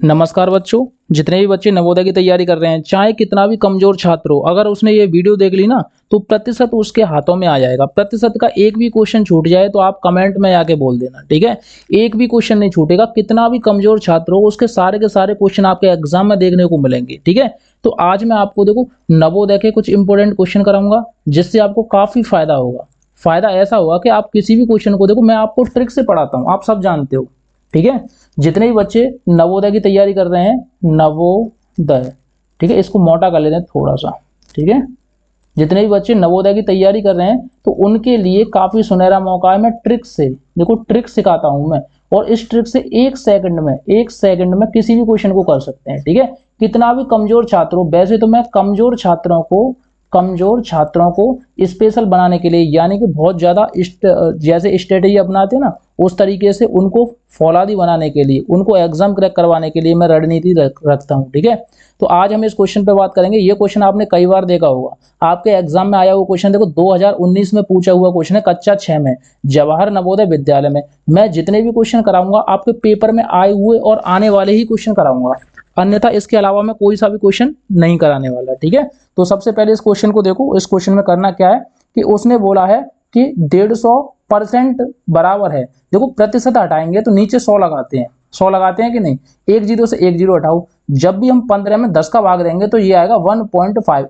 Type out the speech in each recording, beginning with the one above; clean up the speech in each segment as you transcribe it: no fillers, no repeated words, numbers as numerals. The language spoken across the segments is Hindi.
नमस्कार बच्चों। जितने भी बच्चे नवोदय की तैयारी कर रहे हैं, चाहे कितना भी कमजोर छात्र हो, अगर उसने ये वीडियो देख ली ना तो प्रतिशत उसके हाथों में आ जाएगा। प्रतिशत का एक भी क्वेश्चन छूट जाए तो आप कमेंट में आके बोल देना, ठीक है। एक भी क्वेश्चन नहीं छूटेगा, कितना भी कमजोर छात्र हो उसके सारे के सारे क्वेश्चन आपके एग्जाम में देखने को मिलेंगे, ठीक है। तो आज मैं आपको देखो नवोदय के कुछ इंपॉर्टेंट क्वेश्चन कराऊंगा जिससे आपको काफी फायदा होगा। फायदा ऐसा होगा कि आप किसी भी क्वेश्चन को देखो, मैं आपको ट्रिक से पढ़ाता हूँ, आप सब जानते हो, ठीक है। जितने भी बच्चे नवोदय की तैयारी कर रहे हैं, नवोदय, ठीक है, इसको मोटा कर लेते हैं थोड़ा सा, ठीक है। जितने भी बच्चे नवोदय की तैयारी कर रहे हैं तो उनके लिए काफी सुनहरा मौका है। मैं ट्रिक से, देखो ट्रिक सिखाता हूं मैं, और इस ट्रिक से एक सेकंड में किसी भी क्वेश्चन को कर सकते हैं, ठीक है। कितना भी कमजोर छात्र हो, वैसे तो मैं कमजोर छात्रों को स्पेशल बनाने के लिए, यानी कि बहुत ज्यादा जैसे स्ट्रेटेजी अपनाते हैं ना, उस तरीके से उनको फौलादी बनाने के लिए, उनको एग्जाम क्रैक करवाने के लिए मैं रणनीति रखता हूं, ठीक है। तो आज हम इस क्वेश्चन पे बात करेंगे। ये क्वेश्चन आपने कई बार देखा होगा, आपके एग्जाम में आया हुआ क्वेश्चन, देखो 2019 में पूछा हुआ क्वेश्चन है, कक्षा 6 में, जवाहर नवोदय विद्यालय में। मैं जितने भी क्वेश्चन कराऊंगा आपके पेपर में आए हुए और आने वाले ही क्वेश्चन कराऊंगा, अन्यथा इसके अलावा मैं कोई सा भी क्वेश्चन नहीं कराने वाला, ठीक है। तो सबसे पहले इस क्वेश्चन को देखो। इस क्वेश्चन में करना क्या है कि उसने बोला है कि 150% बराबर है। देखो प्रतिशत हटाएंगे तो नीचे 100 लगाते हैं, 100 लगाते हैं कि नहीं। एक जीरो से एक जीरो हटाओ, जब भी हम 15 में 10 का भाग देंगे तो ये आएगा 1.5।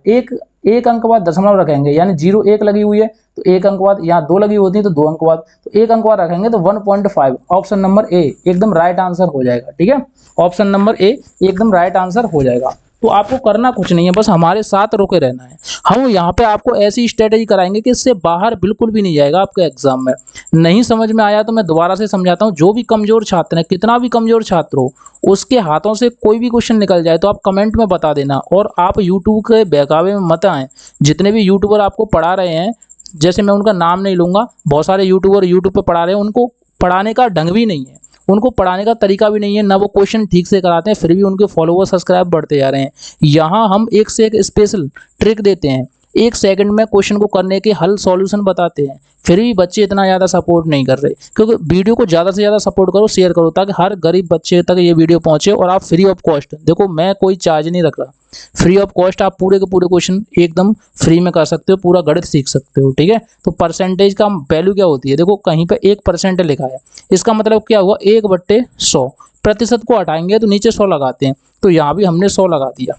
एक अंक बाद दशमलव रखेंगे, यानी 0 1 लगी हुई है तो एक अंक बाद, यहाँ 2 लगी होती है तो 2 अंक बाद, तो एक अंक बाद रखेंगे तो 1.5। ऑप्शन नंबर ए एकदम राइट आंसर हो जाएगा, ठीक है। ऑप्शन नंबर ए एकदम राइट आंसर हो जाएगा। तो आपको करना कुछ नहीं है, बस हमारे साथ रुके रहना है। हम यहाँ पे आपको ऐसी स्ट्रेटेजी कराएंगे कि इससे बाहर बिल्कुल भी नहीं जाएगा आपके एग्जाम में। नहीं समझ में आया तो मैं दोबारा से समझाता हूँ। जो भी कमजोर छात्र है, कितना भी कमजोर छात्र हो, उसके हाथों से कोई भी क्वेश्चन निकल जाए तो आप कमेंट में बता देना। और आप यूट्यूब के बहकावे में मत आए। जितने भी यूट्यूबर आपको पढ़ा रहे हैं, जैसे मैं उनका नाम नहीं लूंगा, बहुत सारे यूट्यूबर यूट्यूब पे पढ़ा रहे हैं, उनको पढ़ाने का ढंग भी नहीं है, उनको पढ़ाने का तरीका भी नहीं है, ना वो क्वेश्चन ठीक से कराते हैं, फिर भी उनके फॉलोवर सब्सक्राइब बढ़ते जा रहे हैं। यहाँ हम एक से एक स्पेशल ट्रिक देते हैं, एक सेकंड में क्वेश्चन को करने के हल सॉल्यूशन बताते हैं, फिर भी बच्चे इतना ज़्यादा सपोर्ट नहीं कर रहे। क्योंकि वीडियो को ज़्यादा से ज़्यादा सपोर्ट करो, शेयर करो, ताकि हर गरीब बच्चे तक ये वीडियो पहुंचे। और आप फ्री ऑफ कॉस्ट, देखो मैं कोई चार्ज नहीं रख रहा, फ्री ऑफ कॉस्ट आप पूरे के पूरे क्वेश्चन एकदम फ्री में कर सकते हो, पूरा गणित सीख सकते हो, ठीक है। तो परसेंटेज का वैल्यू क्या होती है, देखो कहीं पे 1% लिखा है, इसका मतलब क्या हुआ 1/100। प्रतिशत को हटाएंगे तो नीचे 100 लगाते हैं, तो यहाँ भी हमने 100 लगा दिया।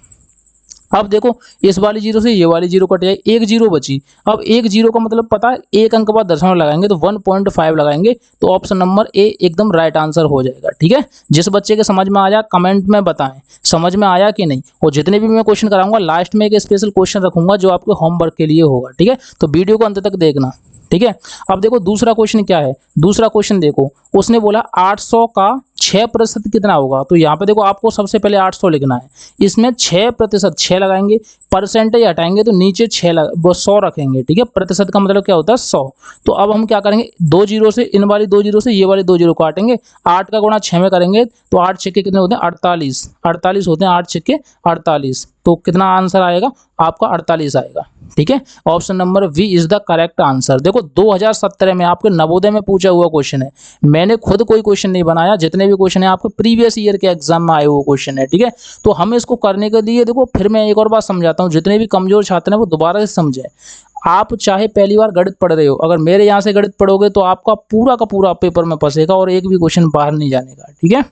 अब देखो इस वाली जीरो से ये वाली जीरो कट जाए, एक जीरो बची। अब एक जीरो का मतलब पता है, एक अंक बाद दशमलव लगाएंगे तो 1.5 लगाएंगे, तो ऑप्शन नंबर ए एकदम राइट आंसर हो जाएगा, ठीक है। जिस बच्चे के समझ में आ जाए कमेंट में बताएं समझ में आया कि नहीं। और जितने भी मैं क्वेश्चन कराऊंगा लास्ट में एक स्पेशल क्वेश्चन रखूंगा जो आपके होमवर्क के लिए होगा, ठीक है। तो वीडियो को अंत तक देखना, ठीक है। अब देखो दूसरा क्वेश्चन क्या है। दूसरा क्वेश्चन देखो, उसने बोला 800 का 6% कितना होगा। तो यहाँ पे देखो आपको सबसे पहले 800 लिखना है, इसमें 6%, 6 लगाएंगे, परसेंटेज हटाएंगे तो नीचे 100 रखेंगे, ठीक है। प्रतिशत का मतलब क्या होता है 100। तो अब हम क्या करेंगे, दो जीरो से, इन वाली दो जीरो से ये वाली दो जीरो काटेंगे, 8 का गुणा 6 में करेंगे तो 8 छक्के कितने होते हैं 48, 48 होते हैं 8 छक्के 48। तो कितना आंसर आएगा आपका 48 आएगा, ठीक है। Option number V is the correct answer. देखो 2017 में आपके नवोदय में पूछा हुआ क्वेश्चन है, मैंने खुद कोई क्वेश्चन नहीं बनाया, जितने भी क्वेश्चन है आपके प्रीवियस ईयर के एग्जाम में आए हुए क्वेश्चन है, ठीक है। तो हम इसको करने के लिए देखो, फिर मैं एक और बात समझाता हूँ, जितने भी कमजोर छात्र हैं वो दोबारा से समझें। आप चाहे पहली बार गणित पढ़ रहे हो, अगर मेरे यहाँ से गणित पढ़ोगे तो आपका पूरा का पूरा पेपर में फंसेगा और एक भी क्वेश्चन बाहर नहीं जाने का, ठीक है।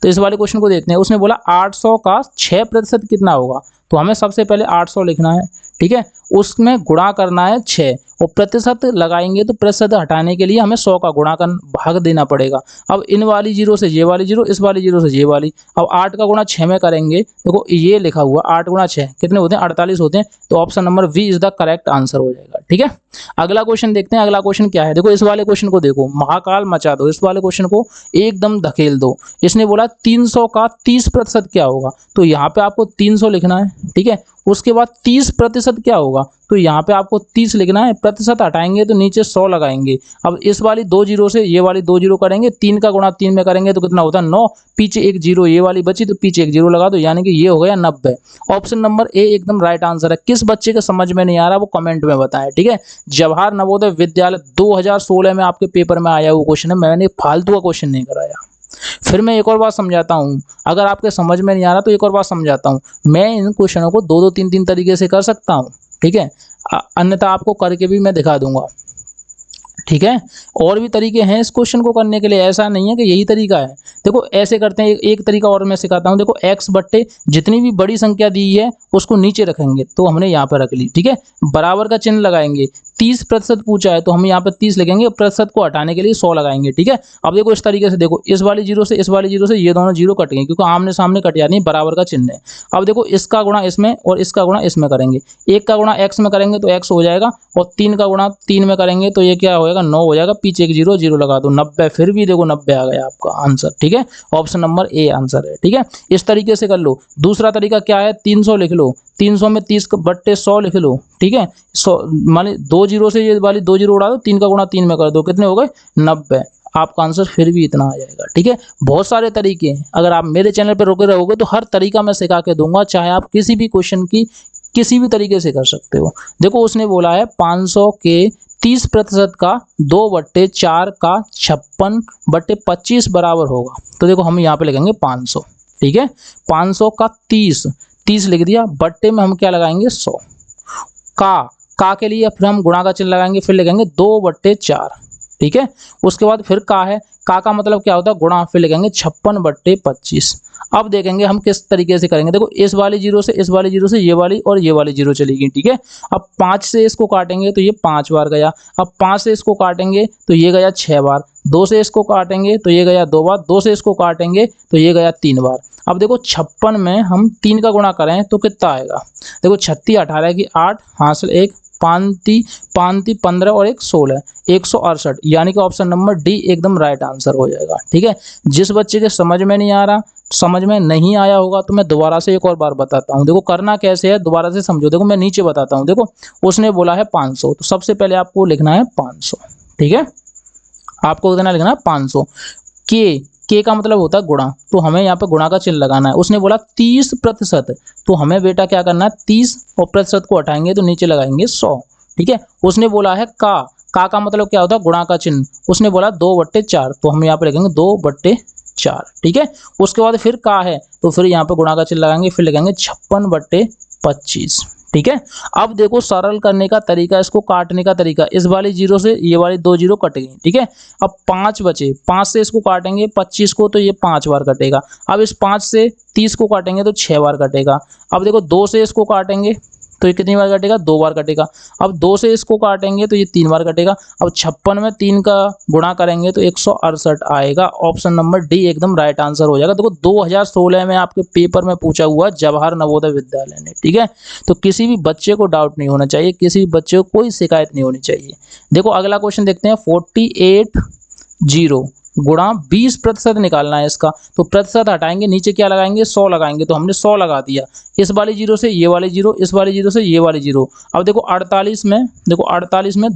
तो इस वाले क्वेश्चन को देखते हैं। उसने बोला 800 का 6% कितना होगा। तो हमें सबसे पहले 800 लिखना है, ठीक है, उसमें गुणा करना है 6, और प्रतिशत लगाएंगे तो प्रतिशत हटाने के लिए हमें 100 का गुणा कर भाग देना पड़ेगा। अब इन वाली जीरो से ये वाली जीरो, इस वाली जीरो से ये वाली, अब 8 का गुणा 6 में करेंगे, देखो ये लिखा हुआ 8 गुणा 6 कितने होते हैं 48 होते हैं। तो option number V is the correct answer हो जाएगा, ठीक है। अगला क्वेश्चन देखते हैं। अगला क्वेश्चन क्या है, देखो इस वाले क्वेश्चन को देखो, महाकाल मचा दो, इस वाले क्वेश्चन को एकदम धकेल दो। इसने बोला 300 का 30% क्या होगा। तो यहाँ पे आपको 300 लिखना है, ठीक है। उसके बाद 30% क्या होगा, तो यहाँ पे आपको 30 लिखना है, प्रतिशत हटाएंगे तो नीचे 100 लगाएंगे। अब इस वाली दो जीरो से ये वाली दो जीरो करेंगे, 3 का गुणा 3 में करेंगे तो कितना होता है 9, पीछे एक जीरो ये वाली बची तो पीछे एक जीरो लगा दो, यानी कि ये हो गया 90। ऑप्शन नंबर ए एकदम राइट आंसर है। किस बच्चे के समझ में नहीं आ रहा वो कमेंट में बताएं, ठीक है। जवाहर नवोदय विद्यालय 2016 में आपके पेपर में आया हुआ क्वेश्चन है, मैंने फालतू का क्वेश्चन नहीं कराया। फिर मैं एक और बात समझाता हूँ, अगर आपके समझ में नहीं आ रहा तो एक और बात समझाता हूँ। मैं इन क्वेश्चनों को 2-2 3-3 तरीके से कर सकता हूँ, ठीक है? अन्यथा आपको करके भी मैं दिखा दूंगा, ठीक है? और भी तरीके हैं इस क्वेश्चन को करने के लिए, ऐसा नहीं है कि यही तरीका है। देखो ऐसे करते हैं, एक तरीका और मैं सिखाता हूँ। देखो x बट्टे जितनी भी बड़ी संख्या दी है उसको नीचे रखेंगे, तो हमने यहाँ पर रख ली, ठीक है? बराबर का चिन्ह लगाएंगे, 30% पूछा है तो हम यहाँ पर 30 लिखेंगे, प्रतिशत को हटाने के लिए 100 लगाएंगे, ठीक है? अब देखो इस तरीके से, देखो इस वाली जीरो से इस वाली जीरो से ये दोनों जीरो कट गए, क्योंकि आमने सामने कट जाती है, बराबर का चिन्ह है। अब देखो इसका गुणा इसमें और इसका गुणा इसमें करेंगे, 1 का गुणा x में करेंगे तो x हो जाएगा, और 3 का गुणा 3 में करेंगे तो ये क्या हो जाएगा, 9 हो जाएगा। पीछे एक जीरो जीरो लगा दो, 90। फिर भी देखो 90 आ गया आपका आंसर, ठीक है? ऑप्शन नंबर ए आंसर है, ठीक है? इस तरीके से कर लो। दूसरा तरीका क्या है, 300 लिख लो, 300 में 30 बट्टे 100 लिख लो, ठीक है? 100 मान दो जीरो से ये वाली दो जीरो उड़ा दो, 3 का गुणा 3 में कर दो, कितने हो गए, 90। आपका आंसर फिर भी इतना आ जाएगा, ठीक है? बहुत सारे तरीके हैं, अगर आप मेरे चैनल पर रुके रहोगे तो हर तरीका मैं सिखा के दूंगा, चाहे आप किसी भी क्वेश्चन की किसी भी तरीके से कर सकते हो। देखो उसने बोला है 500 के 30% का 2/4 का 56/25 बराबर होगा, तो देखो हम यहाँ पे लिखेंगे 500, ठीक है? 500 का 30 लिख दिया, बट्टे में हम क्या लगाएंगे, 100। का के लिए फिर हम गुणा का चिन्ह लगाएंगे, फिर लिखेंगे 2/4, ठीक है? उसके बाद फिर का मतलब क्या होता है, गुणा, फिर लिखेंगे 56/25। अब देखेंगे हम किस तरीके से करेंगे। देखो इस वाली जीरो से इस वाली जीरो से ये वाली और ये वाली जीरो चली गई, ठीक है? अब 5 से इसको काटेंगे तो ये 5 बार गया, अब 5 से इसको काटेंगे तो ये गया 6 बार, 2 से इसको काटेंगे तो ये गया 2 बार, 2 से इसको काटेंगे तो ये गया 3 बार। अब देखो 56 में हम 3 का गुणा करें तो कितना आएगा, देखो 36 18 की 8 हासिल 1 पांती 15 और 1 16, 168, यानी कि ऑप्शन नंबर डी एकदम राइट आंसर हो जाएगा, ठीक है? जिस बच्चे के समझ में नहीं आ रहा, समझ में नहीं आया होगा तो मैं दोबारा से एक और बार बताता हूँ। देखो करना कैसे है, दोबारा से समझो। देखो मैं नीचे बताता हूँ। देखो उसने बोला है 500, तो सबसे पहले आपको लिखना है 500, ठीक है? आपको कितना लिखना है, 500। के का मतलब होता है गुणा, तो हमें यहाँ पे गुणा का चिन्ह लगाना है। उसने बोला 30%, तो हमें बेटा क्या करना है, 30 और प्रतिशत को हटाएंगे तो नीचे लगाएंगे 100, ठीक है? उसने बोला है का मतलब क्या होता है, गुणा का चिन्ह। उसने बोला 2/4, तो हम यहाँ पे लिखेंगे 2/4, ठीक है? उसके बाद फिर का है तो फिर यहाँ पे गुणा का चिन्ह लगाएंगे, फिर लिखेंगे 56/25, ठीक है? अब देखो सरल करने का तरीका, इसको काटने का तरीका, इस वाली जीरो से ये वाली दो जीरो कट गई, ठीक है? अब 5 बचे, 5 से इसको काटेंगे 25 को तो ये 5 बार कटेगा। अब इस 5 से 30 को काटेंगे तो 6 बार कटेगा। अब देखो 2 से इसको काटेंगे तो ये कितनी बार कटेगा, 2 बार कटेगा। अब 2 से इसको काटेंगे तो ये 3 बार कटेगा। अब 56 में 3 का गुणा करेंगे तो 168 आएगा। ऑप्शन नंबर डी एकदम राइट आंसर हो जाएगा। देखो 2016 में आपके पेपर में पूछा हुआ जवाहर नवोदय विद्यालय ने, ठीक है? तो किसी भी बच्चे को डाउट नहीं होना चाहिए, किसी भी बच्चे को कोई शिकायत नहीं होनी चाहिए। देखो अगला क्वेश्चन देखते हैं, 48 गुणा 20% निकालना है इसका, तो प्रतिशत हटाएंगे, नीचे क्या लगाएंगे, 100 लगाएंगे, तो हमने 100 लगा दिया। इस वाली जीरो से ये वाली जीरो, इस वाली जीरो से ये वाली जीरो। अब देखो 48 में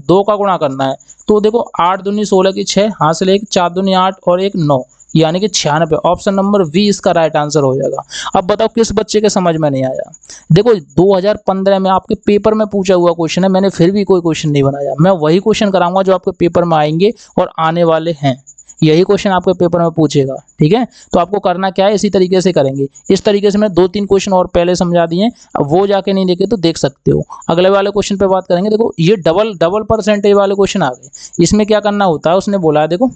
2 का गुणा करना है, तो देखो 8 दूनी 16 की 6 हासिल 1 4 दूनी 8 और 1 9, यानी कि 96। ऑप्शन नंबर बी इसका राइट आंसर हो जाएगा। अब बताओ किस बच्चे के समझ में नहीं आया। देखो 2015 में आपके पेपर में पूछा हुआ क्वेश्चन है, मैंने फिर भी कोई क्वेश्चन नहीं बनाया। मैं वही क्वेश्चन कराऊंगा जो आपके पेपर में आएंगे और आने वाले हैं, यही क्वेश्चन आपके पेपर में पूछेगा, ठीक है? तो आपको करना क्या है, इसी तरीके से करेंगे। इस तरीके से मैं 2-3 क्वेश्चन और पहले समझा दिए, अब वो जाके नहीं देखे तो देख सकते हो। अगले वाले क्वेश्चन पे बात करेंगे। देखो ये डबल परसेंटेज वाले क्वेश्चन आ गए। इसमें क्या करना होता है, उसने बोला है, देखो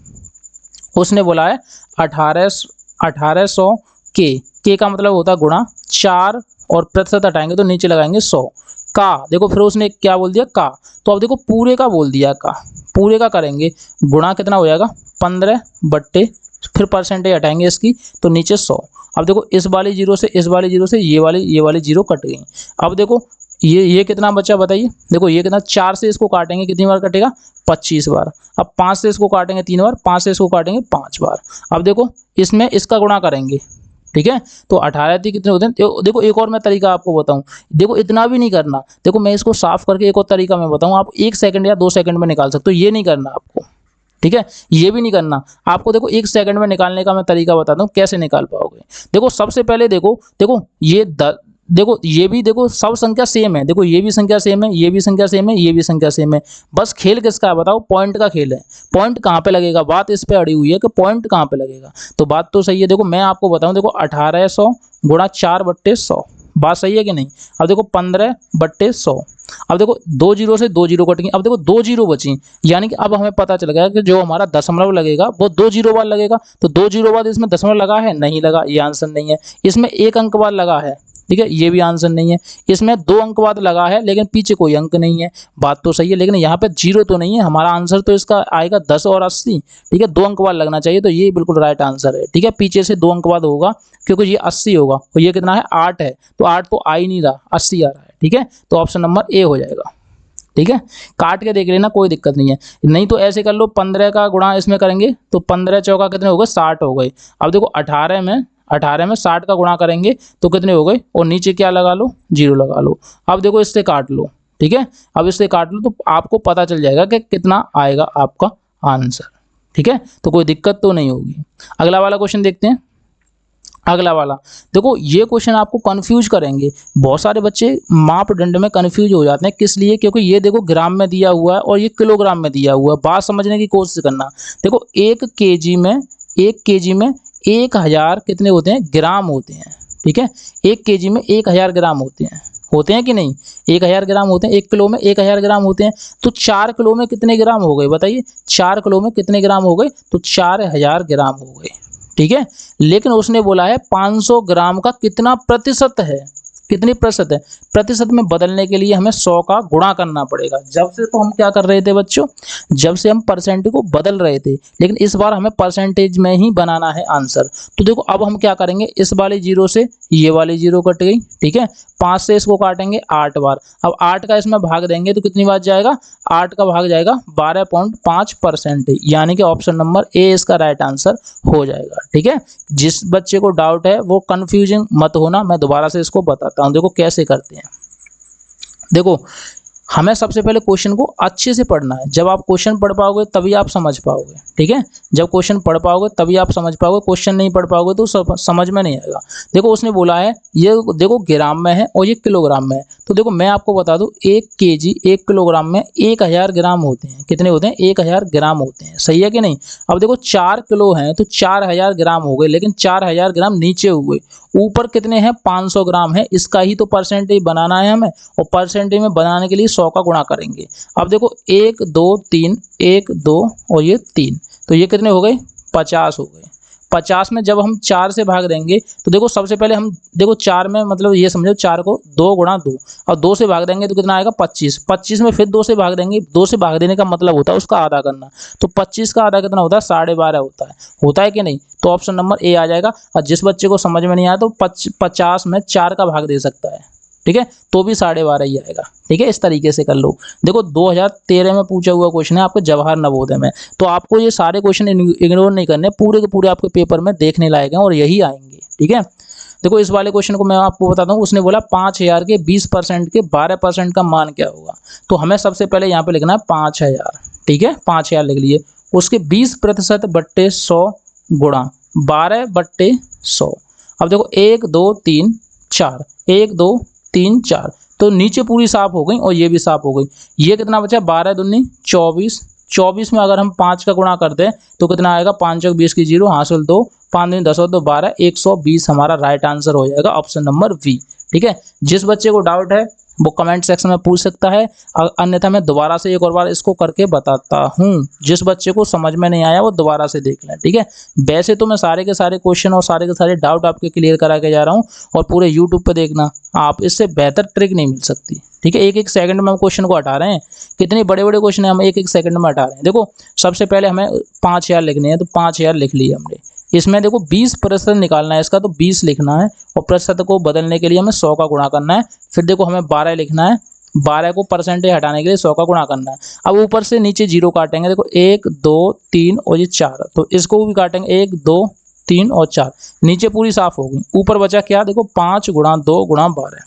उसने बोला है 1800 के का मतलब होता है गुणा, 4 और प्रतिशत हटाएंगे तो नीचे लगाएंगे 100 का। देखो फिर उसने क्या बोल दिया, का, तो अब देखो पूरे का बोल दिया, का पूरे का करेंगे, गुणा कितना हो जाएगा, 15 बट्टे, फिर परसेंटेज हटाएंगे इसकी तो नीचे 100। अब देखो इस वाली जीरो से इस वाली जीरो से ये वाली जीरो कट गई। अब देखो ये कितना बचा बताइए, देखो ये कितना, 4 से इसको काटेंगे कितनी बार कटेगा, 25 बार। अब 5 से इसको काटेंगे 3 बार, 5 से इसको काटेंगे 5 बार। अब देखो इसमें इसका गुणा करेंगे, ठीक है? तो 18 कितने होते हैं। देखो एक और मैं तरीका आपको बताऊं, देखो इतना भी नहीं करना। देखो मैं इसको साफ करके एक और तरीका मैं बताऊं, आप 1 सेकंड या 2 सेकंड में निकाल सकते हो, ये नहीं करना आपको, ठीक है? ये भी नहीं करना आपको। देखो 1 सेकंड में निकालने का मैं तरीका बताता हूँ कैसे निकाल पाओगे। देखो सबसे पहले देखो ये देखो ये भी देखो सब संख्या सेम है, देखो ये भी संख्या सेम है, ये भी संख्या सेम है, ये भी संख्या सेम है, बस खेल किसका है बताओ, पॉइंट का खेल है। पॉइंट कहाँ पे लगेगा, बात इस पे अड़ी हुई है कि पॉइंट कहाँ पे लगेगा। तो बात तो सही है, देखो मैं आपको बताऊं, देखो 1800 गुणा 4/100, बात सही है कि नहीं। अब देखो 15/100, अब देखो 2 जीरो से 2 जीरो कटेंगे, अब देखो 2 जीरो बची, यानी कि अब हमें पता चल गया कि जो हमारा दशमलव लगेगा वो 2 जीरो बाद लगेगा। तो 2 जीरो बाद इसमें दशमलव लगा है, नहीं लगा, ये आंसर नहीं है। इसमें 1 अंक बाद लगा है, ठीक है, ये भी आंसर नहीं है। इसमें 2 अंक बाद लगा है लेकिन पीछे कोई अंक नहीं है, बात तो सही है, लेकिन यहाँ पे जीरो तो नहीं है। हमारा आंसर तो इसका आएगा 10 और 80, ठीक है, 2 अंक बाद लगना चाहिए, तो ये बिल्कुल राइट आंसर है, ठीक है। पीछे से 2 अंक बाद होगा क्योंकि ये 80 होगा और ये कितना है 8 है, तो 8 तो आ ही नहीं रहा, 80 आ रहा है, ठीक है। तो ऑप्शन नंबर ए हो जाएगा, ठीक है। काट के देख लेना, कोई दिक्कत नहीं है, नहीं तो ऐसे कर लो, 15 का गुणा इसमें करेंगे तो 15 चौका कितने हो गए, 60 हो गए। अब देखो 18 में 60 का गुणा करेंगे तो कितने हो गए, और नीचे क्या लगा लो, जीरो लगा लो। अब देखो इससे काट लो, ठीक है, अब इससे काट लो तो आपको पता चल जाएगा कि कितना आएगा आपका आंसर, ठीक है। तो कोई दिक्कत तो नहीं होगी। अगला वाला क्वेश्चन देखते हैं। अगला वाला देखो, ये क्वेश्चन आपको कंफ्यूज करेंगे, बहुत सारे बच्चे मापदंड में कंफ्यूज हो जाते हैं, किस लिए, क्योंकि ये देखो ग्राम में दिया हुआ है और ये किलोग्राम में दिया हुआ है। बात समझने की कोशिश करना, देखो 1 केजी में 1000 कितने होते हैं, ग्राम होते हैं, ठीक है। 1 केजी में 1000 ग्राम होते हैं कि नहीं, 1000 ग्राम होते हैं। 1 किलो में 1000 ग्राम होते हैं, तो 4 किलो में कितने ग्राम हो गए बताइए, 4 किलो में कितने ग्राम हो गए, तो 4000 ग्राम हो गए, ठीक है। लेकिन उसने बोला है 500 ग्राम का कितना प्रतिशत है, कितनी प्रतिशत है, प्रतिशत में बदलने के लिए हमें 100 का गुणा करना पड़ेगा। जब से तो हम क्या कर रहे थे बच्चों, जब से हम परसेंटेज को बदल रहे थे, लेकिन इस बार हमें परसेंटेज में ही बनाना है आंसर। तो देखो अब हम क्या करेंगे, इस वाले जीरो से ये वाली जीरो कट गई, ठीक है, 5 से इसको काटेंगे 8 बार। अब 8 का इसमें भाग देंगे तो कितनी बार जाएगा, 8 का भाग जाएगा 12.5%, यानी कि ऑप्शन नंबर ए इसका राइट आंसर हो जाएगा, ठीक है। जिस बच्चे को डाउट है वो कंफ्यूजिंग मत होना, मैं दोबारा से इसको बताता हूं, देखो कैसे करते हैं। देखो हमें सबसे पहले क्वेश्चन को अच्छे से पढ़ना है, जब आप क्वेश्चन पढ़ पाओगे तभी आप समझ पाओगे, ठीक है। जब क्वेश्चन पढ़ पाओगे तभी आप समझ पाओगे, क्वेश्चन नहीं पढ़ पाओगे तो समझ में नहीं आएगा। देखो उसने बोला है, ये देखो ग्राम में है और ये किलोग्राम में है, तो देखो मैं आपको बता दूं 1 केजी 1 किलोग्राम में 1000 ग्राम होते हैं, कितने होते हैं, 1000 ग्राम होते हैं, सही है कि नहीं। अब देखो 4 किलो हैं तो 4000 ग्राम हो गए, लेकिन 4000 ग्राम नीचे हुए, ऊपर कितने हैं, 500 ग्राम है, इसका ही तो परसेंटेज बनाना है हमें, और परसेंटेज में बनाने के लिए 100 का गुणा करेंगे। अब देखो 1 2 3, 1 2 और ये 3, तो ये कितने हो गए, 50 हो गए। 50 में जब हम 4 से भाग देंगे तो देखो सबसे पहले हम देखो 4 में मतलब ये समझो 4 को 2 गुणा 2 और 2 से भाग देंगे तो कितना आएगा, 25। 25 में फिर 2 से भाग देंगे, 2 से भाग देने का मतलब होता है उसका आधा करना, तो 25 का आधा कितना होता है, 12.5 होता है कि नहीं। तो ऑप्शन नंबर ए आ जाएगा। और जिस बच्चे को समझ में नहीं आया तो 50 में 4 का भाग दे सकता है, ठीक है, तो भी 12.5 ही आएगा, ठीक है। इस तरीके से कर लो। देखो 2013 में पूछा हुआ क्वेश्चन है आपके जवाहर नवोदय में, तो आपको ये सारे क्वेश्चन इग्नोर नहीं करने, पूरे के पूरे आपके पेपर में देखने लायक हैं और यही आएंगे, ठीक है। देखो इस वाले क्वेश्चन को मैं आपको बताता हूँ, उसने बोला 5000 के 20% के 12% का मान क्या होगा। तो हमें सबसे पहले यहाँ पे लिखना है 5000, ठीक है, 5000 लिख लिए, उसके 20% बट्टे 100 गुणा 12/100। अब देखो 1 2 3 4, 1 2 3 4, तो नीचे पूरी साफ हो गई और ये भी साफ हो गई। ये कितना बचा, 12 दूनी 24, 24 में अगर हम 5 का गुणा करते हैं तो कितना आएगा, 5 चौक 20 की जीरो, हासिल 2, 5 दूनी 10 तो 12, 120 हमारा राइट आंसर हो जाएगा, ऑप्शन नंबर बी, ठीक है। जिस बच्चे को डाउट है वो कमेंट सेक्शन में पूछ सकता है, अन्यथा मैं दोबारा से एक और बार इसको करके बताता हूँ। जिस बच्चे को समझ में नहीं आया वो दोबारा से देख लें, ठीक है। वैसे तो मैं सारे के सारे क्वेश्चन और सारे के सारे डाउट आपके क्लियर करा के जा रहा हूँ, और पूरे यूट्यूब पे देखना, आप इससे बेहतर ट्रिक नहीं मिल सकती, ठीक है। 1-1 सेकंड में हम क्वेश्चन को हटा रहे हैं, कितने बड़े बड़े क्वेश्चन है हम 1-1 सेकंड में हटा रहे हैं। देखो सबसे पहले हमें 5000 लिखने हैं, तो 5000 लिख लिए हमने। इसमें देखो 20% निकालना है इसका, तो 20 लिखना है, और प्रतिशत को बदलने के लिए हमें 100 का गुणा करना है। फिर देखो हमें 12 लिखना है, 12 को परसेंटेज हटाने के लिए 100 का गुणा करना है। अब ऊपर से नीचे जीरो काटेंगे, देखो 1 2 3 और ये 4, तो इसको भी काटेंगे 1 2 3 और 4, नीचे पूरी साफ हो गई। ऊपर बचा क्या, देखो 5 गुणा 2 गुणा 12।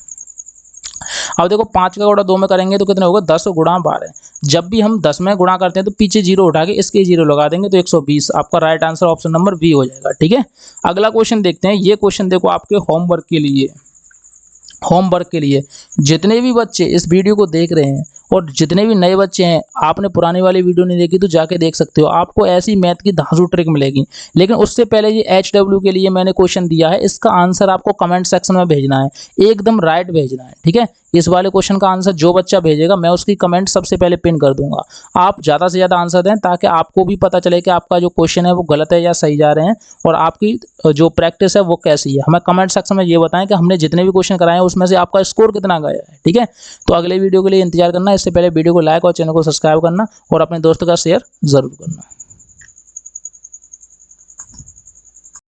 अब देखो 5 का गुणा 2 में करेंगे तो कितने होगा, 10 गुणा 12। जब भी हम 10 में गुणा करते हैं तो पीछे जीरो उठा के इसके जीरो लगा देंगे, तो 120 आपका right answer option number B हो जाएगा, ठीक है। अगला क्वेश्चन देखते हैं। ये क्वेश्चन देखो आपके होमवर्क के लिए, होमवर्क के लिए जितने भी बच्चे इस वीडियो को देख रहे हैं और जितने भी नए बच्चे हैं, आपने पुरानी वाली वीडियो नहीं देखी तो जाके देख सकते हो, आपको ऐसी मैथ की धांसू ट्रिक मिलेगी। लेकिन उससे पहले ये HW के लिए मैंने क्वेश्चन दिया है, इसका आंसर आपको कमेंट सेक्शन में भेजना है, एकदम राइट भेजना है, ठीक है। इस वाले क्वेश्चन का आंसर जो बच्चा भेजेगा मैं उसकी कमेंट सबसे पहले पिन कर दूंगा। आप ज़्यादा से ज़्यादा आंसर दें ताकि आपको भी पता चले कि आपका जो क्वेश्चन है वो गलत है या सही जा रहे हैं, और आपकी जो प्रैक्टिस है वो कैसी है। हमें कमेंट सेक्शन में ये बताएं कि हमने जितने भी क्वेश्चन कराए हैं उसमें से आपका स्कोर कितना गया है, ठीक है। तो अगले वीडियो के लिए इंतजार करना, इससे पहले वीडियो को लाइक और चैनल को सब्सक्राइब करना और अपने दोस्तों का शेयर जरूर करना।